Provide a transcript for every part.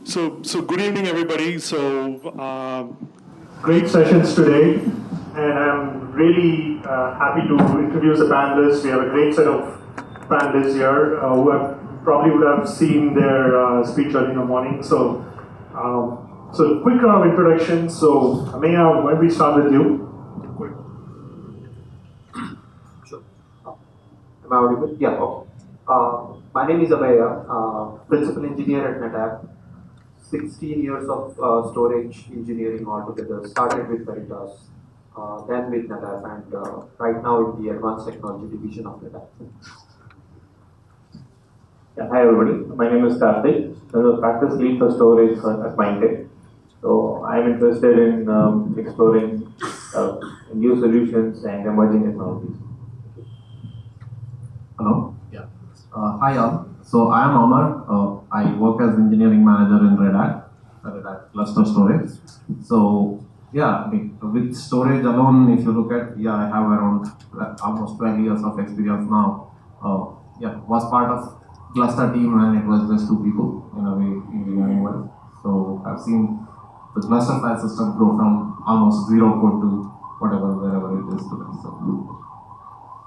So good evening, everybody. Great sessions today, and I'm really happy to introduce the panelists. We have a great set of panelists here who probably would have seen their speech early in the morning. So quick round of introductions. So Ameya, why don't we start with you? Sure. Am I audible? Yeah, okay. My name is Abhaya, Principal Engineer at NetApp. 16 years of storage engineering altogether. Started with Veritas, then with NetApp, and right now in the Advanced Technology Division of NetApp. Yeah, hi everybody. My name is Karthik. I'm the practice lead for storage at Mindtech. So I'm interested in exploring new solutions and emerging technologies. Hello. Yeah. Hi all. So I am Amar. I work as engineering manager in Red Hat cluster storage. So yeah, with storage alone, if you look at, I have around almost 12 years of experience now. Was part of cluster team when it was just 2 people in a way engineering wise. So I've seen the cluster file system grow from almost zero code to wherever it is today.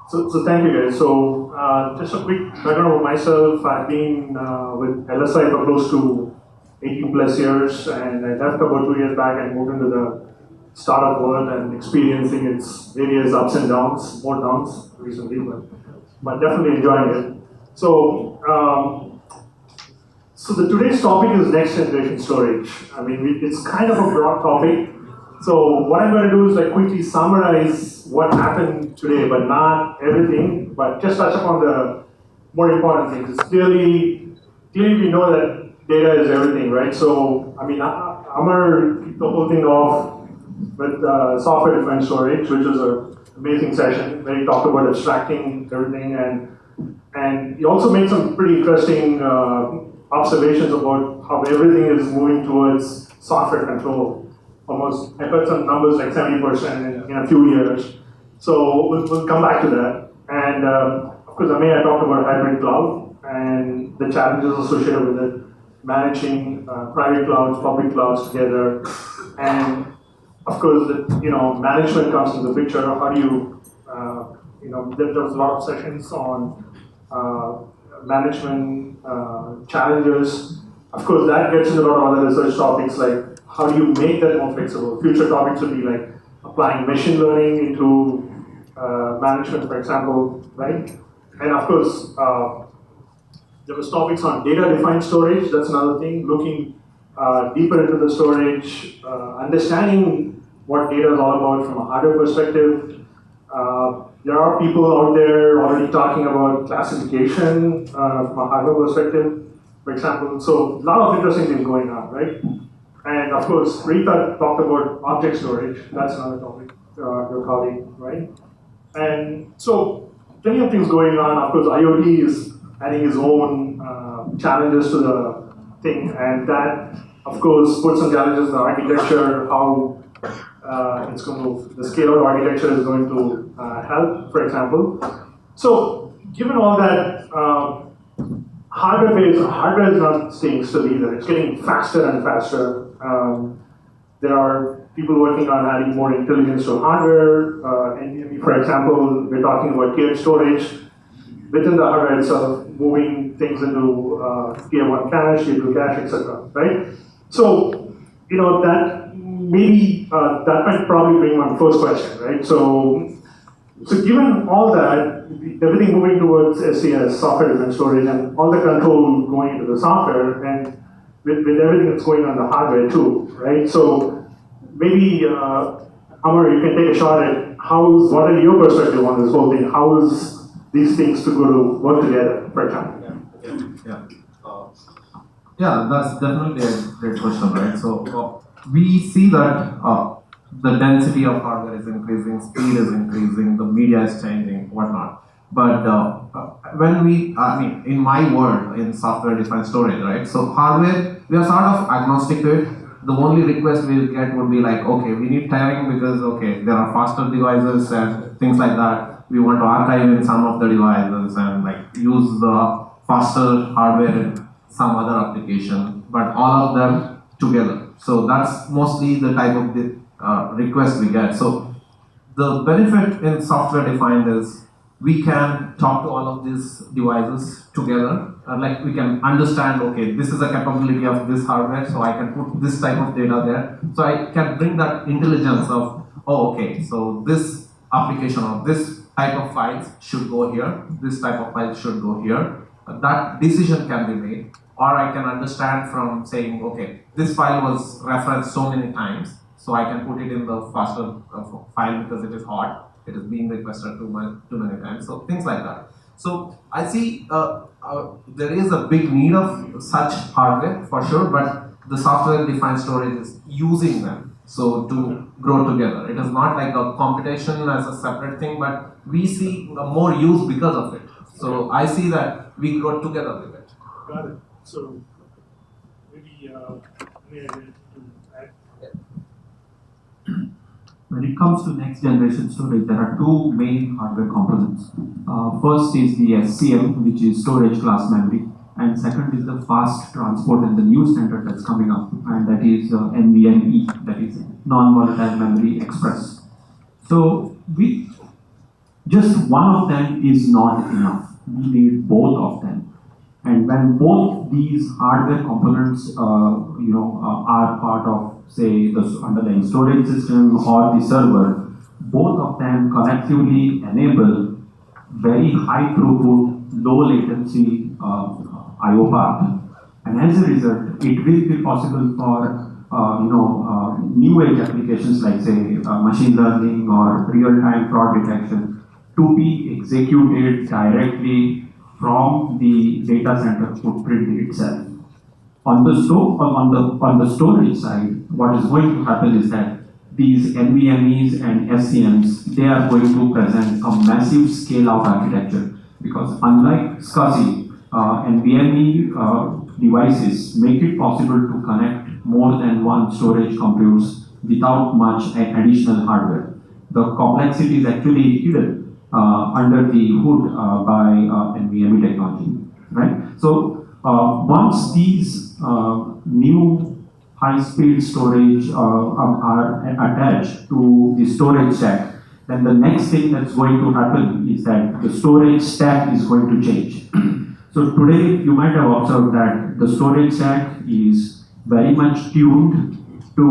So thank you guys. So just a quick background of myself. I've been with LSI for close to 18 plus years, and I left about 2 years back and moved into the startup world and experiencing its various ups and downs, more downs recently, but definitely enjoying it. So today's topic is next generation storage. I mean, it's kind of a broad topic. So what I'm going to do is quickly summarize what happened today, but not everything, but just touch upon the more important things. It's clearly we know that data is everything, right? So, I mean, Amar kicked the whole thing off with software-defined storage, which was an amazing session where he talked about abstracting everything, and he also made some pretty interesting observations about how everything is moving towards software control. Almost, I heard some numbers like 70% in a few years. So we'll come back to that. And of course, Ameya talked about hybrid cloud and the challenges associated with it, managing private clouds, public clouds together. And of course, management comes into the picture. How do you, there was a lot of sessions on management challenges. Of course, that gets into a lot of other research topics like how do you make that more flexible? Future topics will be like applying machine learning into management, for example, right? And of course, there was topics on data-defined storage. That's another thing. Looking deeper into the storage, understanding what data is all about from a hardware perspective. There are people out there already talking about classification from a hardware perspective, for example. So a lot of interesting things going on, right? And of course, Rita talked about object storage. That's another topic, your colleague, right? And so, plenty of things going on. Of course, IoT is adding its own challenges to the thing, and that, of course, puts some challenges in the architecture, how the scale-out architecture is going to help, for example. So, given all that, hardware is not staying still either. It's getting faster and faster. There are people working on adding more intelligence to hardware. And for example, we're talking about tiered storage within the hardware itself, moving things into tier 1 cache, tier 2 cache, etc. Right? So, that maybe that might probably bring my first question, right? So given all that, everything moving towards SCS, software-defined storage, and all the control going into the software, and with everything that's going on the hardware too, right? So maybe, Amar, you can take a shot at what are your perspective on this whole thing? How is these things to go to work together, for example? Yeah, that's definitely a great question, right? So we see that the density of hardware is increasing, speed is increasing, the media is changing, whatnot. But in my world, in software-defined storage, right? So hardware, we are sort of agnostic to it. The only request we'll get would be like, okay, we need tiering because, there are faster devices and things like that. We want to archive in some of the devices and use the faster hardware in some other application. but all of them together. So that's mostly the type of the, request we get. So the benefit in software defined is we can talk to all of these devices together. Like we can understand, okay, this is a capability of this hardware, so I can put this type of data there. So I can bring that intelligence of, oh, okay, so this application or this type of files should go here, this type of files should go here. That decision can be made. Or I can understand from saying, okay, this file was referenced so many times, so I can put it in the faster file because it is hot. It is being requested too many times. So things like that. So I see there is a big need of such hardware for sure, but the software-defined storage is using them so to grow together. It is not like a competition as a separate thing, but we see more use because of it. So I see that we grow together with it. Got it. So maybe to add. When it comes to next generation storage, there are two main hardware components. First is the SCM, which is storage class memory, and second is the fast transport and the new standard that's coming up, and that is NVMe, that is non-volatile memory express. So just one of them is not enough. We need both of them. And when both these hardware components, are part of, say, the underlying storage system or the server, both of them collectively enable very high throughput, low latency I/O path. And as a result, it will be possible for new age applications like, say, machine learning or real-time fraud detection to be executed directly from the data center footprint itself. On the storage side, what is going to happen is that these NVMEs and SCMs, they are going to present a massive scale-out architecture, because unlike SCSI, NVMe devices make it possible to connect more than one storage computes without much additional hardware. The complexity is actually hidden under the hood by NVMe technology, right? So once these new high-speed storage are attached to the storage stack, then the next thing that's going to happen is that the storage stack is going to change. So today you might have observed that the storage stack is very much tuned to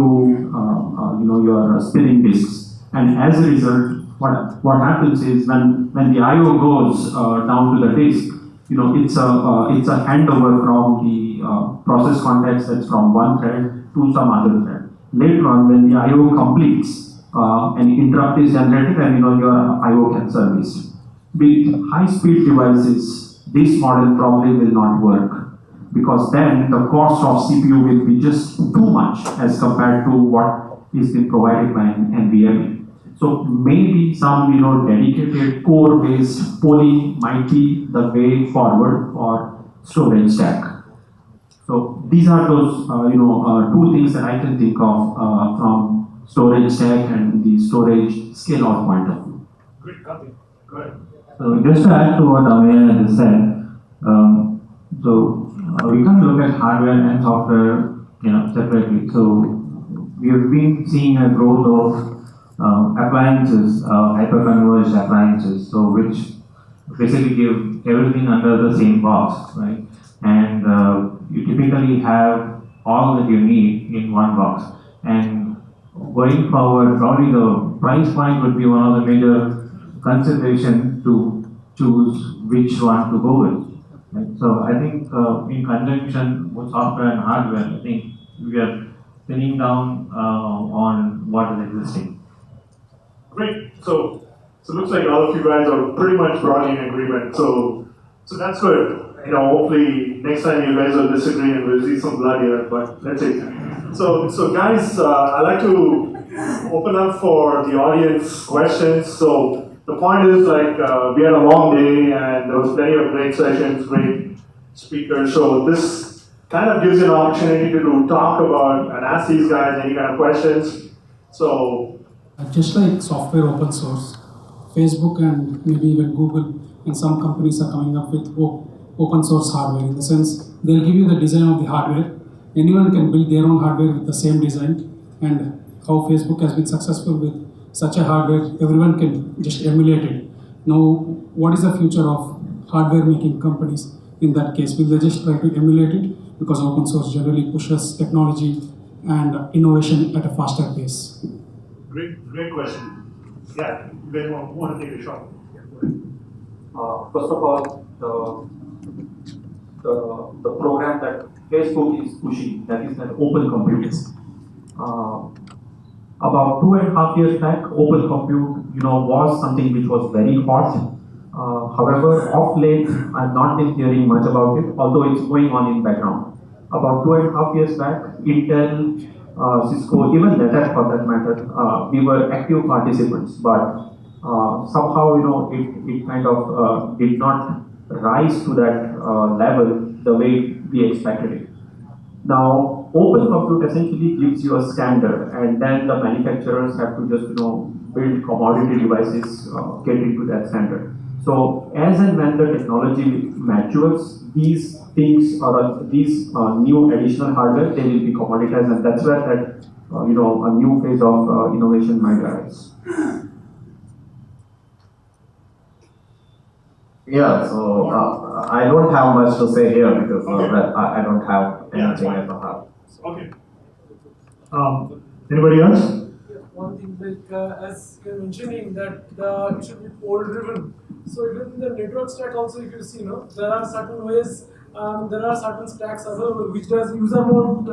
your spinning disks, and as a result, what happens is when the I/O goes down to the disk, it's a handover from the process context that's from one thread to some other thread. Later on, when the I/O completes, an interrupt is generated, and your I/O can service. With high-speed devices, this model probably will not work, because then the cost of CPU will be just too much as compared to what is being provided by an NVMe. So maybe some dedicated core-based poly might be the way forward for storage stack. So these are those two things that I can think of from storage stack and the storage scale-out point of view. Great, copy. Go ahead. So just to add to what Ameya just said, we can't look at hardware and software separately. So we have been seeing a growth of appliances, hyper-converged appliances, so which basically give everything under the same box, right? And you typically have all that you need in one box. And going forward, probably the price point would be one of the major considerations to choose which one to go with. Right? So I think in conjunction with software and hardware, I think we are thinning down on what is existing. Great. So looks like all of you guys are pretty much broadly in agreement. So that's good. Hopefully next time you guys will disagree and we'll see some blood here. But let's see. So guys, I'd like to open up for the audience questions. So the point is, we had a long day and there was plenty of great sessions, great speakers. So this kind of gives you an opportunity to talk about and ask these guys any kind of questions. So. Just like software open source, Facebook and maybe even Google and some companies are coming up with open source hardware, in the sense they'll give you the design of the hardware anyone can build their own hardware with the same design, and how Facebook has been successful with such a hardware, everyone can just emulate it. Now, what is the future of hardware making companies in that case? Will they just try to emulate it? Because open source generally pushes technology and innovation at a faster pace. Great question. Yeah, Ben, want to take a shot? Yeah, go ahead. First of all, the program that Facebook is pushing, that is an open compute. About 2.5 years back, open compute, was something which was very hot. However, of late, I've not been hearing much about it, although it's going on in background. About 2.5 years back, Intel, Cisco, even NetApp for that matter, we were active participants, but somehow, it kind of did not rise to that level the way we expected it. Now, open compute essentially gives you a standard, and then the manufacturers have to just, build commodity devices, get into that standard. So, as and when the technology matures, these things or these new additional hardware, they will be commoditized, and that's where that, a new phase of innovation might arise. Yeah, so I don't have much to say here because I don't have anything at the heart. Okay. Anybody else? One thing, as you're mentioning that it should be pole driven. So even the network stack also, if you see, there are certain ways, there are certain stacks available which does user mode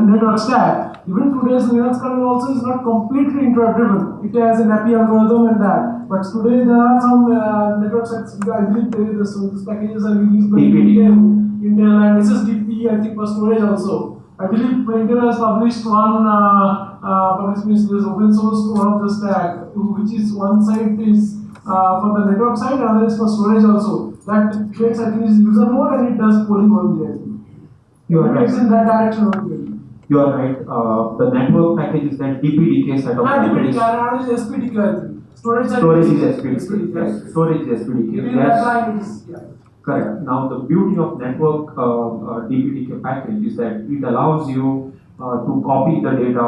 network stack. Even today's Linux kernel also is not completely interrupt driven. It has an API algorithm and that. But today there are some network stacks. I believe these packages are used by Intel and SSDP. I think for storage also. I believe Intel has published one this open source to one of the stack, which is one side is for the network side, another is for storage also. That creates, I think, is user mode and it does polling only. You are right. It's in that direction only. You are right. The network package is that DPDK set of packages. DPDK, is SPDK, I think. Storage is SPDK. Yes. Storage is SPDK. Yes. Correct. Now, the beauty of network DPDK package is that it allows you to copy the data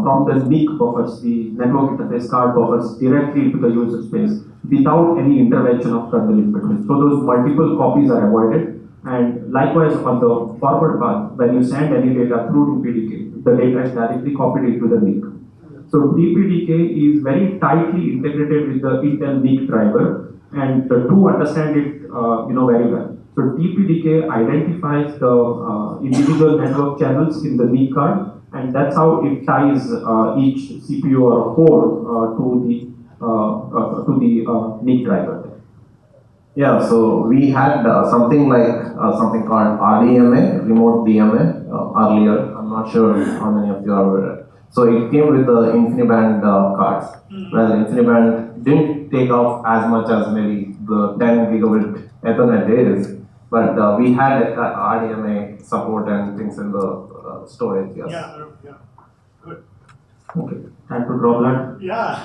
from the NIC buffers, the network interface card buffers, directly into the user space without any intervention of kernel in between. So those multiple copies are avoided. And likewise, on the forward path, when you send any data through DPDK, the data is directly copied into the NIC. So DPDK is very tightly integrated with the Intel NIC driver, and the two understand it, very well. So DPDK identifies the individual network channels in the NIC card, and that's how it ties each CPU or core to the NIC driver. Yeah, so we had something called RDMA, remote DMA, earlier. I'm not sure how many of you are aware. So it came with the InfiniBand cards. Well, InfiniBand didn't take off as much as maybe the 10 gigabit Ethernet is, but we had RDMA support and things in the storage. Yes. Yeah, good. Okay, time to drop that. Yeah.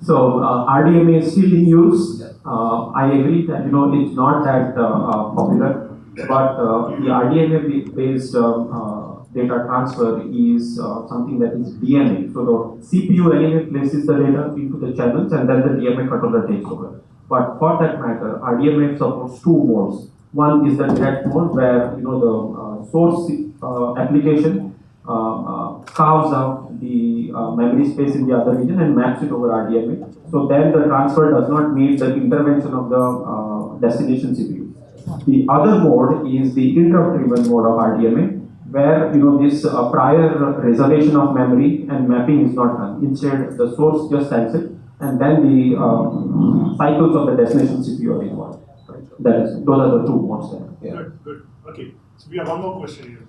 So RDMA is still in use. I agree that it's not that popular, but the RDMA based data transfer is something that is DMA. So the CPU anyway places the data into the channels, and then the DMA controller takes over. But for that matter, RDMA supports two modes. One is the direct mode, where the source application carves out the memory space in the other region and maps it over RDMA. So then the transfer does not need the intervention of the destination CPU. The other mode is the interrupt-driven mode of RDMA, where this prior reservation of memory and mapping is not done. Instead, the source just sends it, and then the cycles of the destination CPU are involved. Those are the two modes there. Yeah. Good. Okay. So we have one more question here.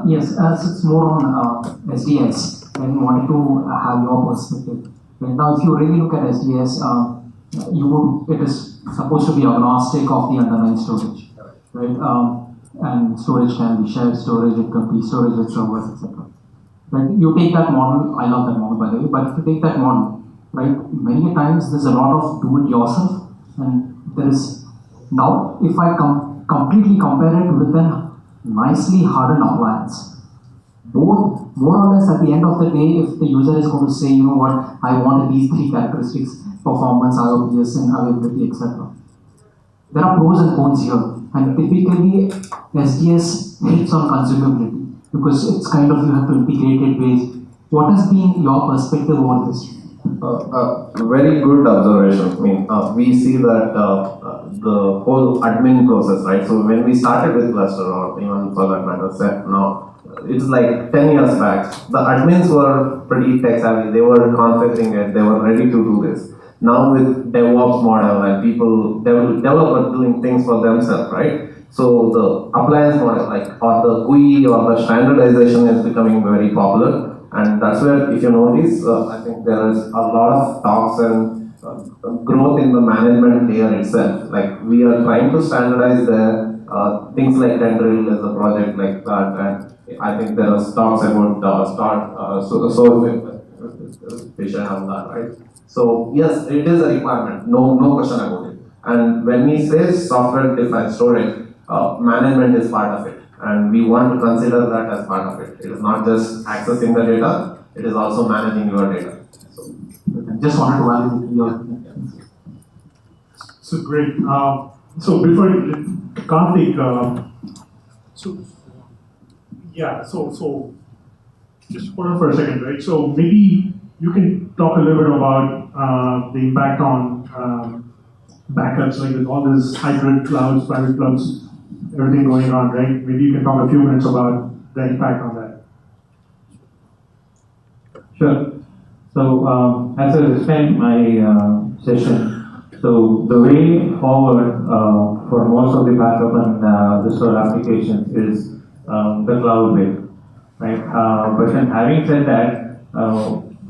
Yes, as it's more on SDS, and wanted to have your perspective. Now, if you really look at SDS, it is supposed to be agnostic of the underlying storage, right? And storage can be shared storage, it can be storage with servers, etc. Right? You take that model. I love that model, by the way. But if you take that model, right, many times there's a lot of do it yourself, and there is now. If I completely compare it with an nicely hardened appliance. Both, more or less at the end of the day, if the user is going to say, you know what, I want these three characteristics, performance, IOPS, and availability, etc. There are pros and cons here, and typically SDS hits on consumability because it's kind of you have to integrate it with. What has been your perspective on this? Very good observation. I mean, we see that the whole admin process, right? So when we started with cluster, or even for that matter, set now, it's like 10 years back. The admins were pretty tech savvy. They were configuring it. They were ready to do this. Now with DevOps model and people, developers doing things for themselves, right? So the appliance model, like, or the GUI or the standardization is becoming very popular. And that's where, if you notice, I think there is a lot of talks and growth in the management layer itself. Like, we are trying to standardize the things like Tendril as a project like that, and I think there are talks about vision on that, right? So yes, it is a requirement, no question about it. And when we say software-defined storage, management is part of it. And we want to consider that as part of it. It is not just accessing the data, it is also managing your data. So, just wanted to validate your. So great. So before Karthik, so just hold on for a second, right? So maybe you can talk a little bit about the impact on backups, like with all these hybrid clouds, private clouds, everything going on, right? Maybe you can talk a few minutes about the impact on that. Sure. So, as I explained my session, so the way forward for most of the backup and restore applications is the cloud way, right? But then having said that,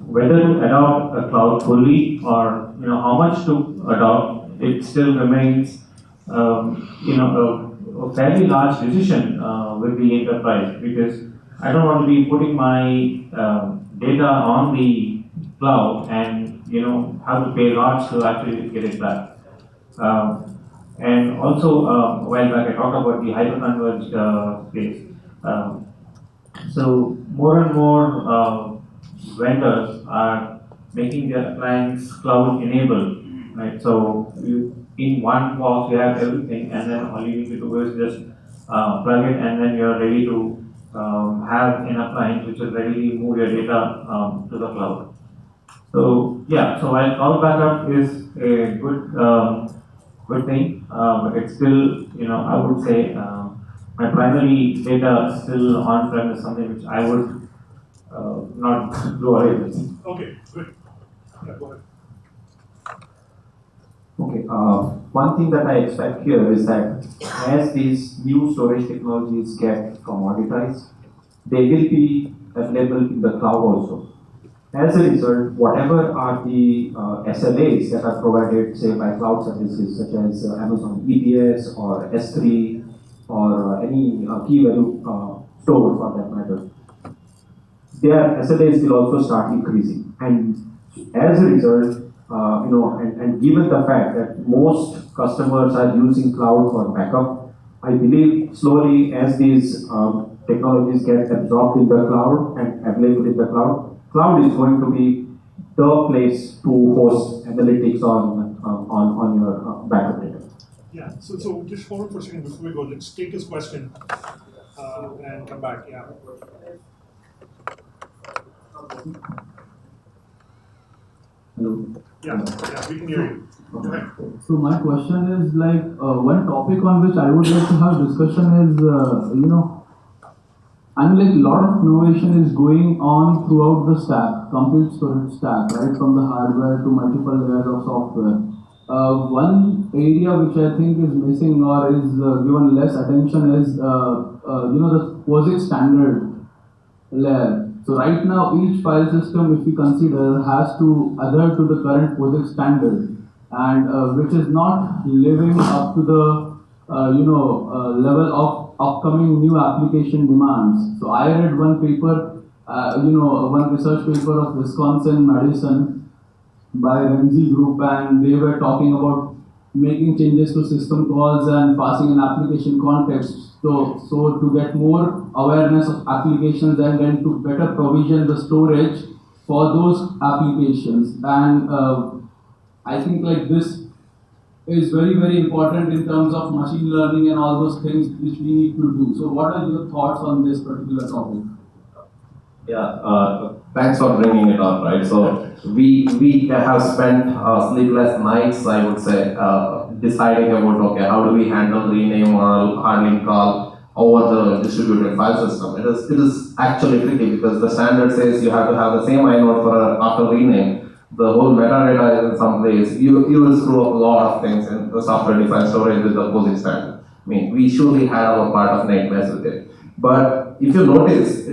whether to adopt a cloud fully or how much to adopt, it still remains a fairly large decision with the enterprise, because I don't want to be putting my data on the cloud and have to pay lots to actually get it back. And also, a while back I talked about the hyperconverged space. So more and more vendors are making their appliance cloud enabled, right? So in one box you have everything, and then all you need to do is just plug it, and then you're ready to have an appliance which will readily move your data to the cloud. So yeah, so while cloud backup is a good thing, but it's still, I would say my primary data still on-prem is something which I would not go away with. Okay, good. Yeah, go ahead. Okay, one thing that I expect here is that as these new storage technologies get commoditized, they will be available in the cloud also. As a result, whatever are the SLAs that are provided, say, by cloud services such as Amazon EBS or S3 or any key value store for that matter, their SLAs will also start increasing. And as a result, and given the fact that most customers are using cloud for backup, I believe slowly as these technologies get absorbed in the cloud and available in the cloud is going to be the place to host analytics on your backup data. Yeah, so just hold on for a second before we go. Let's take his question and come back. Yeah. Hello. Yeah, we can hear you. Go ahead. So my question is like one topic on which I would like to have discussion is I mean, like a lot of innovation is going on throughout the stack, complete storage stack, right, from the hardware to multiple layers of software. One area which I think is missing or is given less attention is the POSIX standard layer. So right now, each file system, if we consider, has to adhere to the current POSIX standard, and which is not living up to the level of upcoming new application demands. So I read one paper, one research paper of Wisconsin Madison by Ramsey Group, and they were talking about making changes to system calls and passing an application context. So to get more awareness of applications and then to better provision the storage for those applications. And I think like this is very important in terms of machine learning and all those things which we need to do. So what are your thoughts on this particular topic? Yeah, thanks for bringing it up, right? So we have spent sleepless nights, I would say, deciding about, okay, how do we handle rename or hard link call over the distributed file system. It is actually tricky because the standard says you have to have the same inode for after rename. The whole metadata is in some place. You will screw up a lot of things in the software-defined storage with the POSIX standard. I mean, we surely have our part of nightmares with it. But if you notice,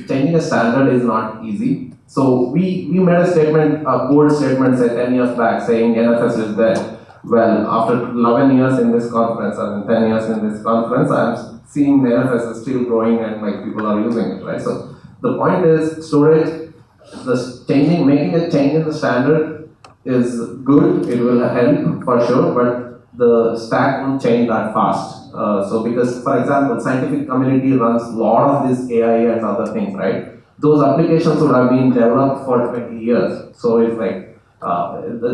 changing a standard is not easy. So we made a statement, a bold statement, say 10 years back, saying NFS is dead. Well, after 11 years in this conference, and 10 years in this conference, I'm seeing the NFS is still growing and like people are using it, right? So the point is, storage, making a change in the standard is good. It will help for sure, but the stack won't change that fast. So because, for example, scientific community runs a lot of this AI and other things, right? Those applications would have been developed for 20 years. So it's like,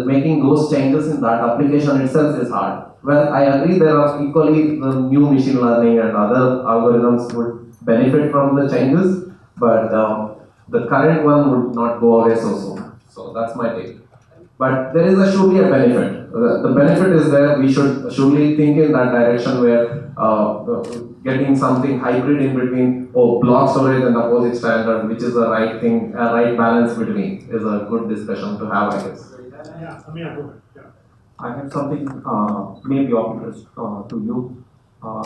making those changes in that application itself is hard. Well, I agree there are equally the new machine learning and other algorithms would benefit from the changes, but the current one would not go away so soon. So that's my take. But there is surely a benefit. The benefit is there. We should surely think in that direction where getting something hybrid in between block storage and the POSIX standard, which is the right thing, a right balance between, is a good discussion to have, I guess. Yeah, I mean, I go ahead. I have something maybe of interest to you.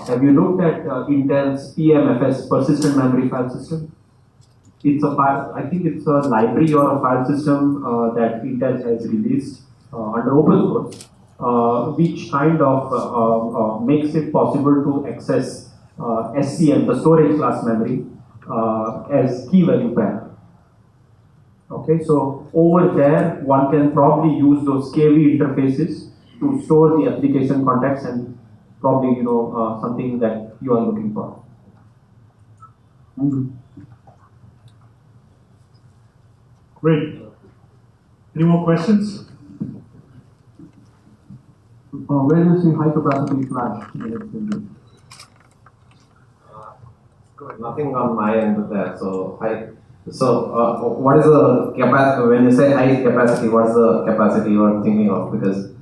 Have you looked at Intel's PMFS, persistent memory file system? It's a file, I think it's a library or a file system that Intel has released under open source, which kind of makes it possible to access SCM, the storage class memory, as key value pair. Okay, so over there, one can probably use those KV interfaces to store the application context and probably, something that you are looking for. Great. Any more questions? Where do you see high capacity flash? Nothing on my end with that. So what is the capacity? When you say high capacity, what's the capacity you are thinking of? Because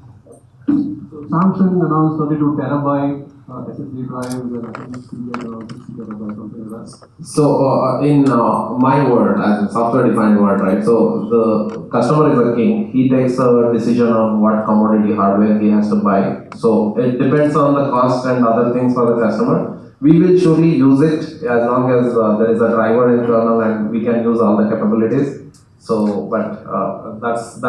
Samsung announced 32 terabyte SSD drives and I think 60 terabyte, something like that. So in my world, as a software-defined world, right? So the customer is a king. He takes a decision on what commodity hardware he has to buy. So it depends on the cost and other things for the customer. We will surely use it as long as there is a driver in kernel and we can use all the capabilities. So, but that's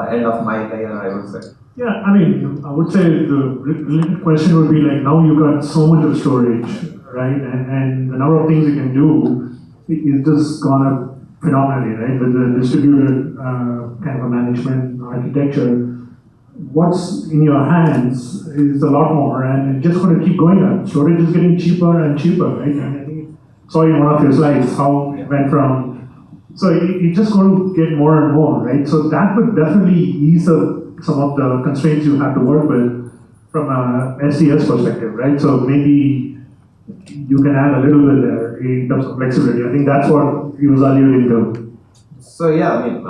end of my layer, I would say. Yeah, I mean, I would say the related question would be like, now you got so much of storage, right? And the number of things you can do is just gone up phenomenally, right? With the distributed kind of a management architecture, what's in your hands is a lot more, and it's just going to keep going up. Storage is getting cheaper and cheaper, right? And I think saw in one of your slides how it went from, so it's just going to get more and more, right? So that would definitely ease some of the constraints you have to work with from a SDS perspective, right? So maybe you can add a little bit there in terms of flexibility. I think that's what he was alluding to. So yeah, I mean,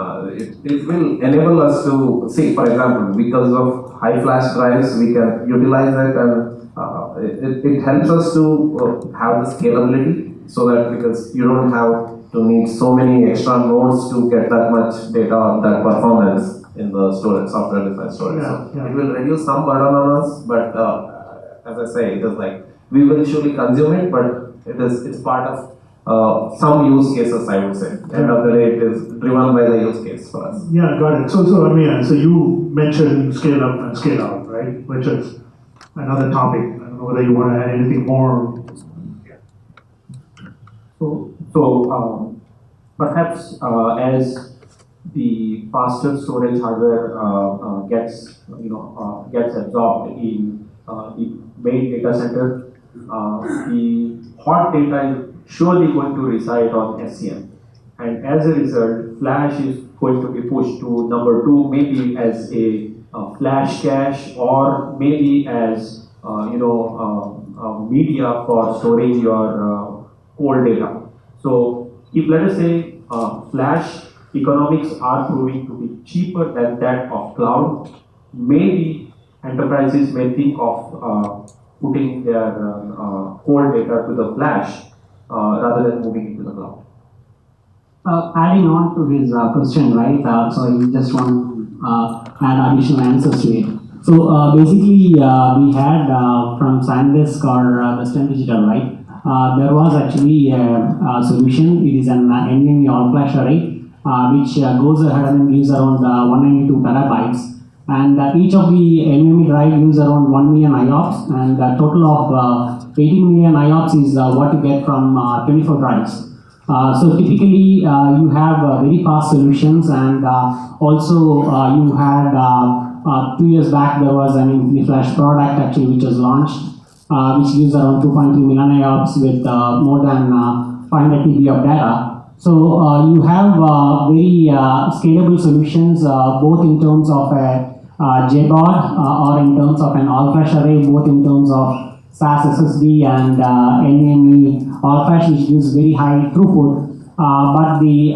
it will enable us to see, for example, because of high flash drives, we can utilize it, and it helps us to have the scalability, so that because you don't have to need so many extra nodes to get that much data or that performance in the storage, software-defined storage. Yeah, so it will reduce some burden on us, but as I say, it is like we will surely consume it, but it's part of some use cases, I would say. End of the day, it is driven by the use case for us. Yeah, got it. So I mean, so you mentioned scale up and scale out, right? Which is another topic. I don't know whether you want to add anything more. So perhaps as the faster storage hardware gets gets absorbed in the main data center, the hot data is surely going to reside on SCM. And as a result, flash is going to be pushed to number two, maybe as a flash cache or maybe as media for storing your cold data. So if let us say flash economics are proving to be cheaper than that of cloud, maybe enterprises may think of putting their cold data to the flash rather than moving into the cloud. Adding on to his question, right? So I just want to add additional answers to it. So basically, we had from SanDisk or Western Digital, right? There was actually a solution. It is an NVMe all-flash array, which goes ahead and gives around 192 terabytes. And each of the NVMe drive gives around 1 million IOPS, and a total of 18 million IOPS is what you get from 24 drives. So typically, you have very fast solutions, and also you had 2 years back there was an InfiniFlash product actually which was launched, which gives around 2.3 million IOPS with more than 500 TB of data. So you have very scalable solutions, both in terms of a JBOD or in terms of an all-flash array, both in terms of SAS SSD and NVMe all-flash, which gives very high throughput. But the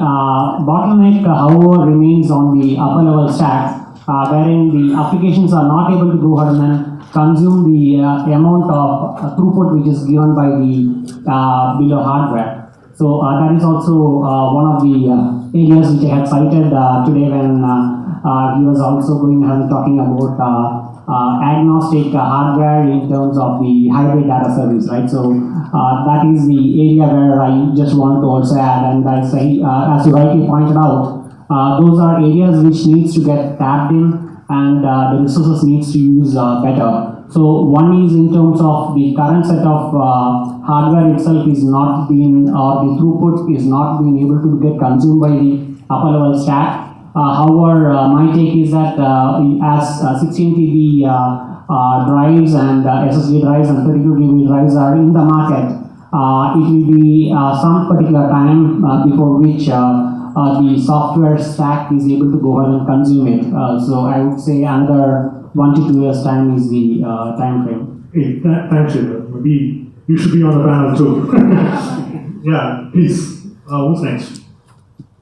bottleneck, however, remains on the upper level stack, wherein the applications are not able to go ahead and then consume the amount of throughput which is given by the below hardware. So that is also one of the areas which I had cited today when he was also going ahead and talking about agnostic hardware in terms of the hybrid data service, right? So that is the area where I just want to also add, and I say, as you rightly pointed out, those are areas which needs to get tapped in, and the resources needs to use better. So one is in terms of the current set of hardware itself is not being, or the throughput is not being able to get consumed by the upper level stack. However, my take is that as 16 TB drives and SSD drives and 32 TB drives are in the market, it will be some particular time before which the software stack is able to go ahead and consume it. So I would say another 1 to 2 years time is the time frame. Hey, thanks, Shiva. Maybe you should be on the panel too. Yeah, please. Who's next?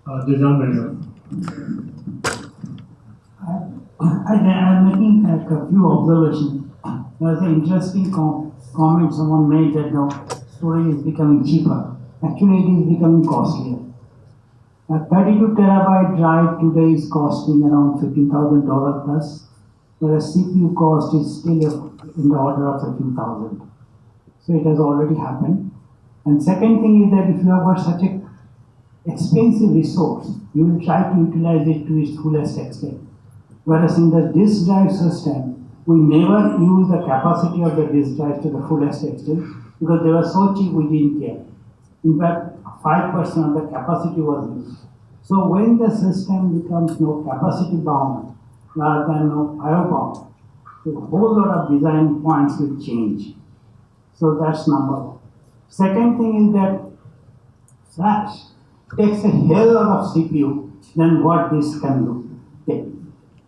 The young man. I'm making a few observations. There's an interesting comment someone made that now storage is becoming cheaper. Actually, it is becoming costlier. A 32 terabyte drive today is costing around $15,000 plus, whereas CPU cost is still in the order of 13,000. So it has already happened. And second thing is that if you have got such a expensive resource, you will try to utilize it to its fullest extent. Whereas in the disk drive system, we never use the capacity of the disk drive to the fullest extent because they were so cheap we didn't care. In fact, 5% of the capacity was used. So when the system becomes no capacity bound rather than no IO bound, a whole lot of design points will change. So that's number one. Second thing is that flash takes a hell lot of CPU than what this can do.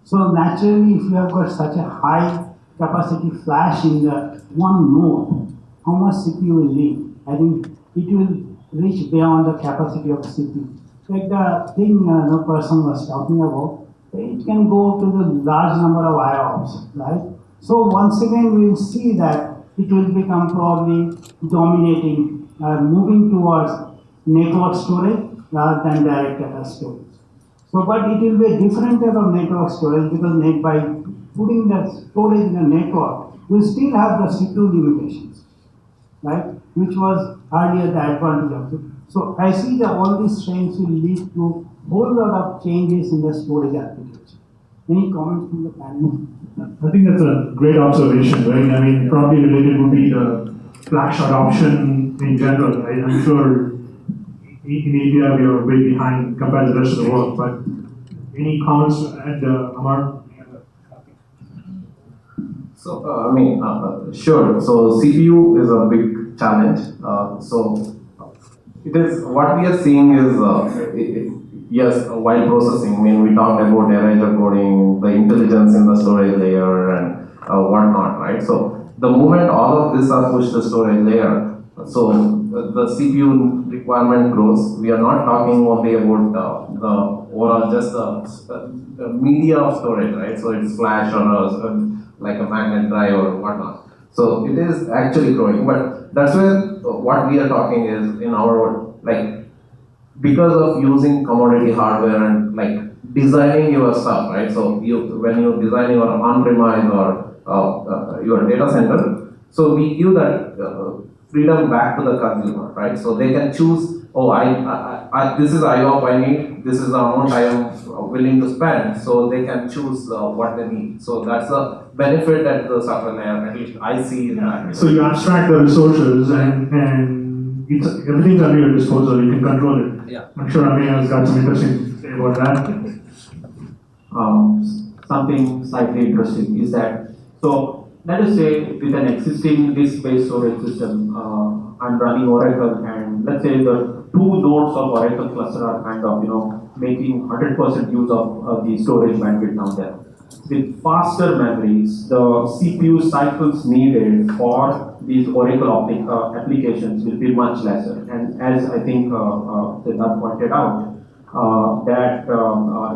So naturally, if you have got such a high capacity flash in the one node, how much CPU will need? I think it will reach beyond the capacity of CPU. Like the thing no person was talking about, it can go to the large number of IOPS, right? So once again, we will see that it will become probably dominating, moving towards network storage rather than direct data storage. So, but it will be a different type of network storage because by putting the storage in a network, you still have the CPU limitations, right? Which was earlier the advantage of it. So I see that all these trends will lead to a whole lot of changes in the storage architecture. Any comments from the panel? I think that's a great observation, right? I mean, probably related would be the flash adoption in general. Right? I'm sure in India we are way behind compared to the rest of the world, but any comments at Amar? So, sure. So, CPU is a big challenge. So, it is what we are seeing is yes, while processing. I mean, we talked about erasure coding, the intelligence in the storage layer, and whatnot, right? So, the moment all of this are pushed to storage layer, so the CPU requirement grows. We are not talking only about the overall just the media of storage, right? So, it's flash or like a magnet drive or whatnot. So it is actually growing, but that's where what we are talking is in our like because of using commodity hardware and like designing your stuff, right? So when you design your on-premise or your data center, so we give that freedom back to the consumer, right? So they can choose. Oh, this is IOP I need. This is the amount I am willing to spend. So they can choose what they need. So that's the benefit at the software layer. At least I see in that. So you abstract the resources and it's everything's under your disposal. You can control it. Yeah. I'm sure Amir has got some interesting to say about that. Something slightly interesting is that, so let us say with an existing disk-based storage system, I'm running Oracle, and let's say the two nodes of Oracle cluster are kind of, making 100% use of the storage bandwidth down there. With faster memories, the CPU cycles needed for these Oracle applications will be much lesser. And as I think Siddharth pointed out, that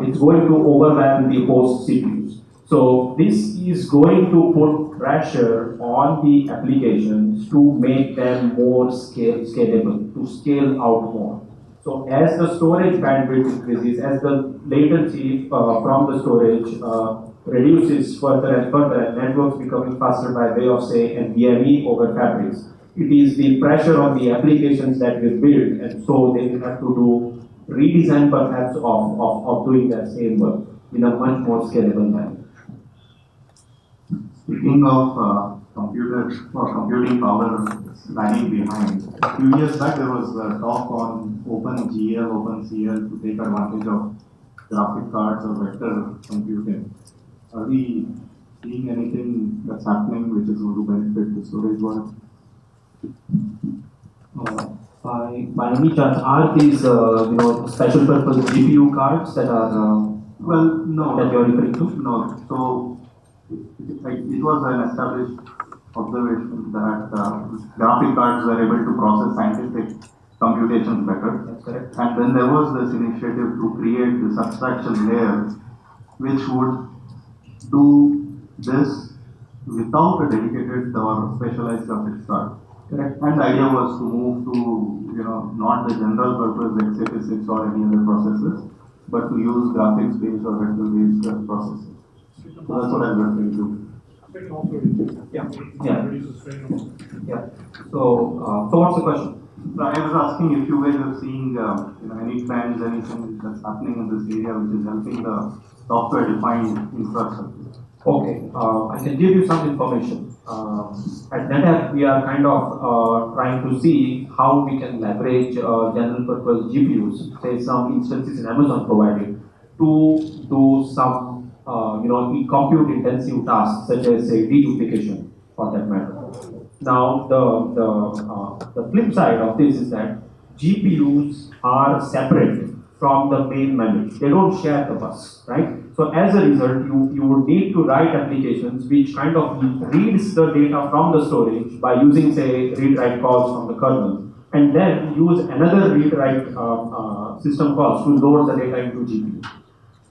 it's going to overwhelm the host CPUs. So this is going to put pressure on the applications to make them more scalable, to scale out more. So as the storage bandwidth increases, as the latency from the storage reduces further and further, and networks becoming faster by way of, say, NVMe over fabrics, it is the pressure on the applications that will build, and so they will have to do redesign perhaps of doing that same work in a much more scalable manner. Speaking of computers or computing power lagging behind, a few years back there was a talk on OpenCL to take advantage of graphic cards or vector computing. Are we seeing anything that's happening which is going to benefit the storage world? By any chance, are these special purpose GPU cards that are No. that you're referring to? No. So it was an established observation that graphic cards were able to process scientific computations better. That's correct. And then there was this initiative to create this abstraction layer which would do this without a dedicated or specialized graphics card. Correct. And the idea was to move to, not the general purpose x86 or any other processors, but to use graphics-based or vector-based processors. So that's what I'm referring to. Yeah. So what's the question? I was asking if you guys are seeing any trends, anything that's happening in this area which is helping the software-defined infrastructure. Okay, I can give you some information. At NetApp, we are kind of trying to see how we can leverage general purpose GPUs, say some instances in Amazon provided, to do some compute intensive tasks such as say deduplication for that matter. Now the flip side of this is that GPUs are separate from the main memory. They don't share the bus, right? So as a result, you would need to write applications which kind of reads the data from the storage by using, say, read-write calls from the kernel, and then use another read-write system calls to load the data into GPU.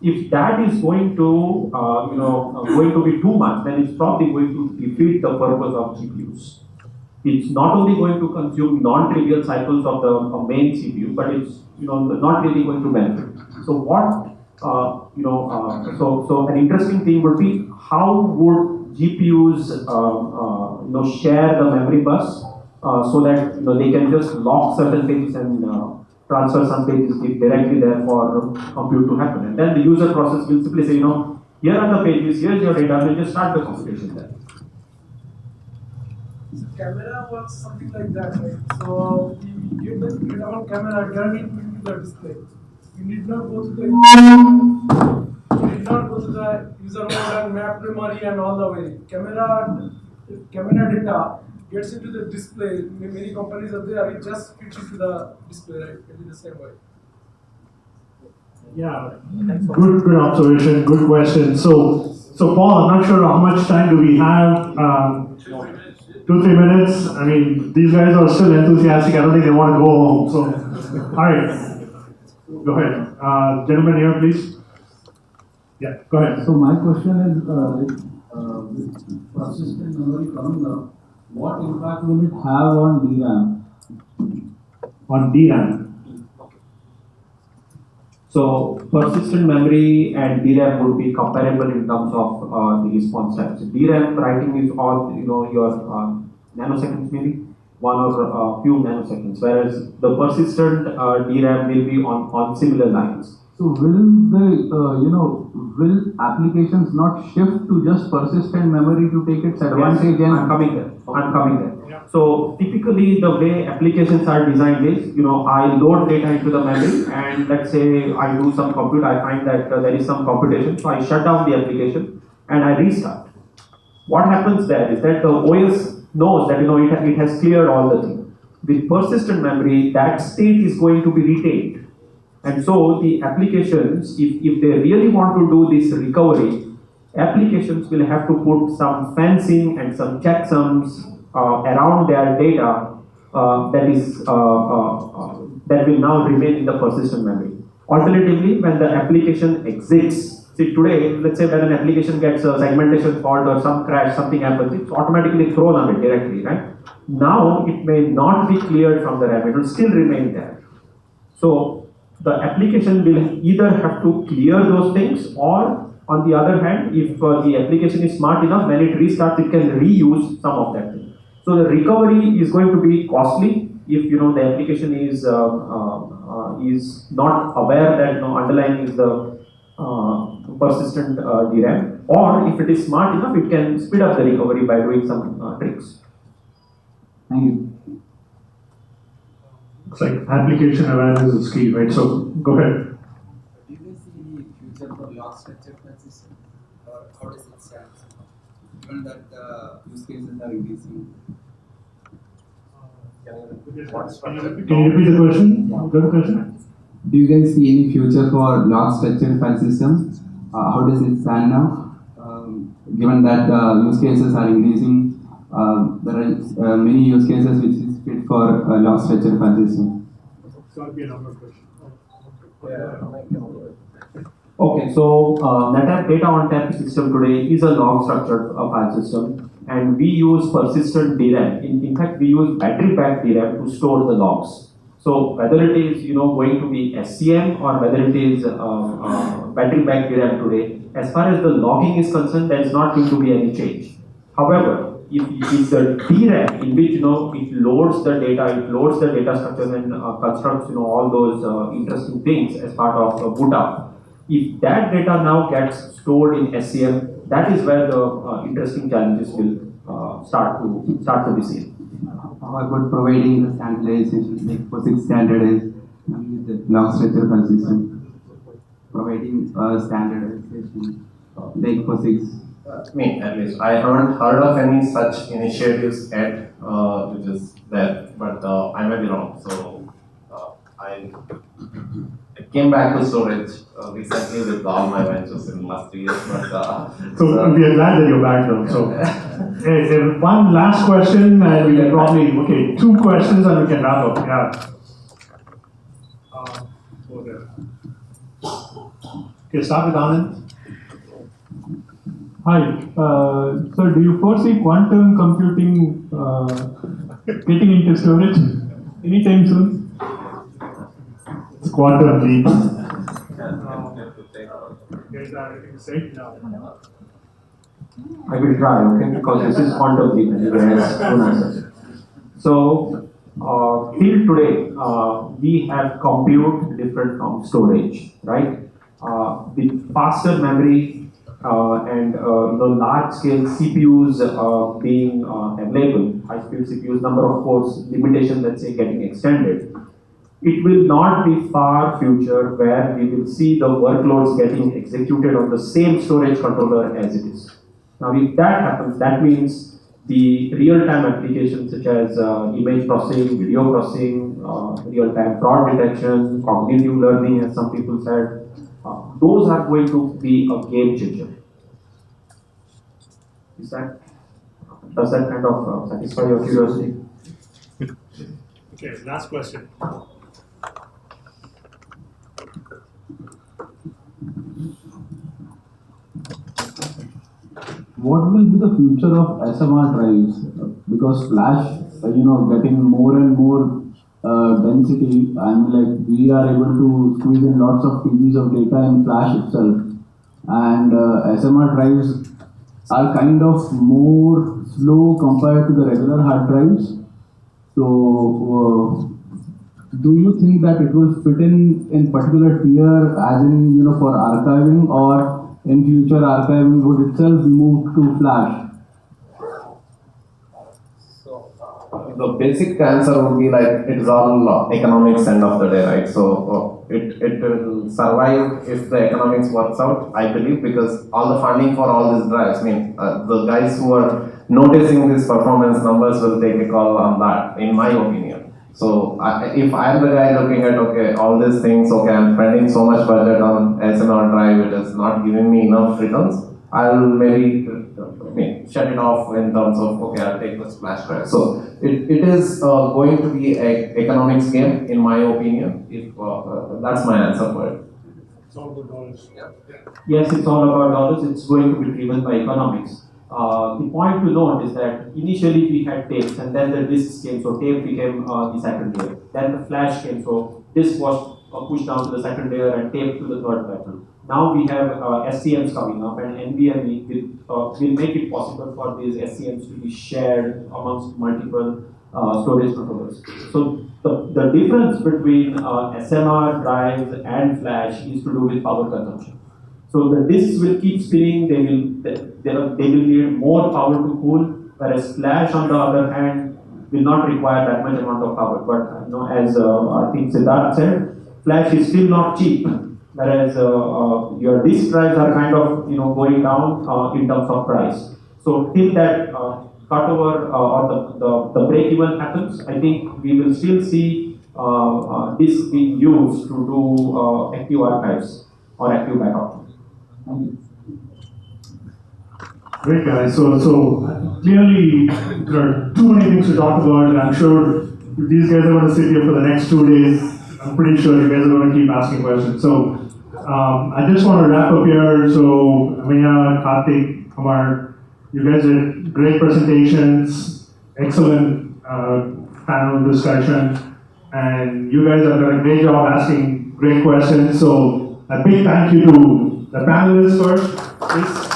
If that is going to, going to be too much, then it's probably going to defeat the purpose of GPUs. It's not only going to consume non-trivial cycles of the main CPU, but it's not really going to benefit. So what so an interesting thing would be how would GPUs share the memory bus so that they can just lock certain pages and transfer some pages directly there for compute to happen, and then the user process will simply say, here are the pages, here's your data, and just start the computation there. So camera works something like that, right? So you get on camera directly to the display. You need not go to the need not go to the user mode and map memory and all the way. Camera data gets into the display. Many companies are there, it just fits into the display, right? In the same way. Yeah, good observation, good question. So Paul, I'm not sure how much time do we have. 2-3 minutes. I mean, these guys are still enthusiastic. I don't think they want to go home. So, all right, go ahead, gentlemen here, please. Yeah, go ahead. So my question is, with persistent memory coming up, what impact will it have on DRAM? On DRAM. So persistent memory and DRAM would be comparable in terms of the response times. DRAM writing is all your nanoseconds, maybe 1 or a few nanoseconds, whereas the persistent DRAM will be on similar lines. So will will applications not shift to just persistent memory to take its advantage? Yes, I'm coming there. So typically the way applications are designed is, I load data into the memory and let's say I do some compute, I find that there is some computation, so I shut down the application and I restart. What happens there is that the OS knows that it has cleared all the things. With persistent memory, that state is going to be retained. And so the applications, if they really want to do this recovery, applications will have to put some fencing and some checksums around their data that will now remain in the persistent memory. Alternatively, when the application exits, see today, let's say when an application gets a segmentation fault or some crash, something happens, it's automatically thrown on it directly, right? Now it may not be cleared from the RAM, it will still remain there. So the application will either have to clear those things, or on the other hand, if the application is smart enough, when it restarts, it can reuse some of that thing. So the recovery is going to be costly if the application is not aware that underlying is the persistent DRAM, or if it is smart enough, it can speed up the recovery by doing some tricks. Thank you. It's like application awareness is key, right? So go ahead. Do you guys see any future for log structure file system, or how does it stand? Given that the use cases are increasing. Can you repeat the question? Good question. Do you guys see any future for log structured file system? How does it stand now? Given that the use cases are increasing, there are many use cases which is fit for log structured file system. It's got to be a number question. Okay, so NetApp data on tap system today is a log structured file system, and we use persistent DRAM. In fact, we use battery pack DRAM to store the logs. So whether it is going to be SCM or whether it is battery pack DRAM today, as far as the logging is concerned, there is not going to be any change. However, if the DRAM in which it loads the data structure and constructs all those interesting things as part of boot up, if that data now gets stored in SCM, that is where the interesting challenges will start to be seen. How about providing the standardization, like POSIX standardized with the log structure file system? Providing standardization like POSIX. Me, at least. I haven't heard of any such initiatives yet, which is there, but I may be wrong. So I came back to storage recently with all my ventures in the last 3 years. But so we are glad that you're back though. So one last question, and we can probably 2 questions, and we can wrap up. Yeah. Okay, start with Anand. Hi, so do you foresee quantum computing getting into storage anytime soon? It's quantum leap. I will try, okay, because this is quantum leap and everyone has own answers. So, till today, we have compute different from storage, right? With faster memory and large-scale CPUs being available, high-speed CPUs, number of cores limitation, let's say, getting extended. it will not be far future where we will see the workloads getting executed on the same storage controller as it is. Now, if that happens, that means the real-time applications such as image processing, video processing, real-time fraud detection, cognitive learning, as some people said, those are going to be a game changer. Does that kind of satisfy your curiosity? Okay, last question. What will be the future of SMR drives? Because Flash, getting more and more density, we are able to squeeze in lots of TBs of data in Flash itself. And SMR drives are kind of more slow compared to the regular hard drives. So, do you think that it will fit in particular tier, as in for archiving, or in future archiving would itself be moved to Flash? So the basic answer would be like it's all economics end of the day, right? So it will survive if the economics works out, I believe, because all the funding for all these drives, the guys who are noticing these performance numbers will take a call on that, in my opinion. So if I'm the guy looking at, okay, all these things, okay, I'm spending so much budget on SNR drive, it is not giving me enough returns, I'll maybe shut it off in terms of, okay, I'll take this flash drive. So it is going to be an economics game, in my opinion, if that's my answer for it. It's all about dollars. Yes, it's all about dollars. It's going to be driven by economics. The point to note is that initially we had tapes and then the discs came, so tape became the second layer. Then the flash came, so disc was pushed down to the second layer and tape to the third level. Now we have SCMs coming up, and NVMe will make it possible for these SCMs to be shared amongst multiple storage controllers. So the difference between SMR drives and flash is to do with power consumption. So the disks will keep spinning, they will need more power to cool, whereas flash on the other hand will not require that much amount of power. But as I think Siddharth said, flash is still not cheap, whereas your disk drives are kind of going down in terms of price. So till that cutover or the break even happens, I think we will still see disks being used to do active archives or active backup. Great guys. So clearly there are too many things to talk about, and I'm sure if these guys are going to sit here for the next 2 days, I'm pretty sure you guys are going to keep asking questions. So I just want to wrap up here. So Ameya, Karthik, Amar, you guys did great presentations, excellent panel discussion, and you guys have done a great job asking great questions. So a big thank you to the panelists first, please.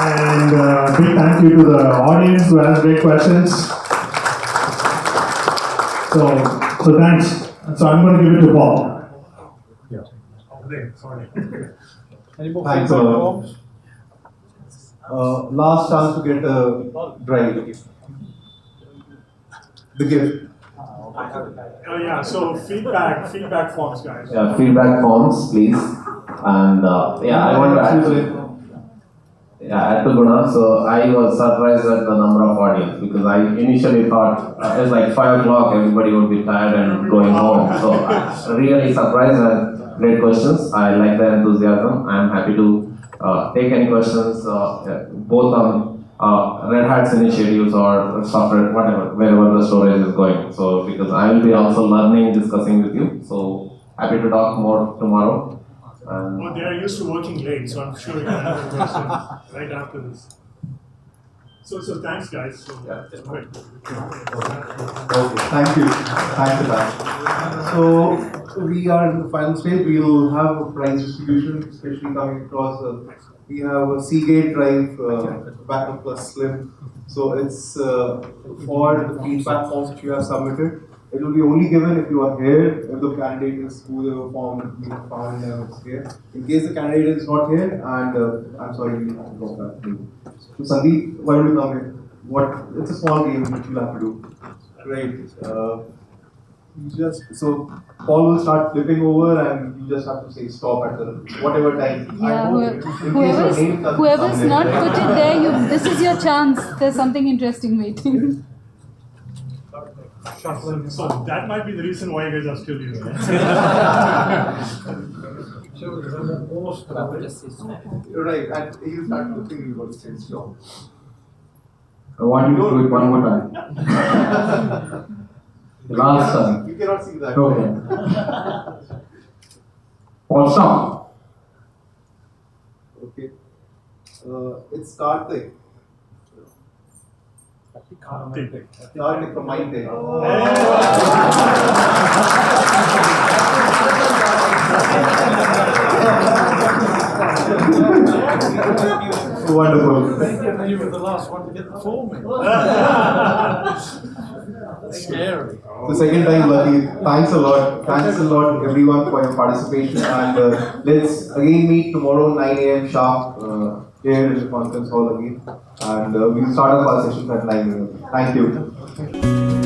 And a big thank you to the audience who asked great questions. So thanks. So I'm going to give it to Paul. Yeah. Sorry. Thanks, last chance to get a drive. The gift. Yeah, so feedback forms, guys. Yeah, feedback forms, please. And I want to add to Guna. So I was surprised at the number of audience because I initially thought it was like 5 o'clock, everybody would be tired and going home. So I'm really surprised and great questions. I like the enthusiasm. I'm happy to take any questions, both on Red Hat's initiatives or software, whatever, wherever the storage is going. So because I will be also learning, discussing with you. So happy to talk more tomorrow. Well, they are used to working late, so I'm sure you're going to have a question right after this. So thanks, guys. So, yeah. Great. Okay, thank you. Thanks for that. So we are in the final stage. We will have a prize distribution, especially coming across. We have a Seagate drive, backup plus slim. So it's for the feedback forms that you have submitted. It will be only given if you are here, if the candidate is who they were found here. In case the candidate is not here, and I'm sorry, we have to go back. So Sandeep, why don't you come here? It's a small game which you'll have to do. Great. You just so Paul will start flipping over, and you just have to say stop at the whatever time. Yeah, Whoever's whoever's not put it there, this is your chance. There's something interesting waiting. So that might be the reason why you guys are still here. Right, and you start looking, you got to say stop. I want you to do it one more time. Last time. You cannot see that. Okay. All stop. Okay. It's Karthik. Karthik from my take. Wonderful. You were the last one to get the form in. Scary. The second time lucky. Thanks a lot. Thanks a lot everyone for your participation, and let's again meet tomorrow 9 a.m. sharp here in the conference hall again, and we'll start off our sessions at 9 a.m. Thank you.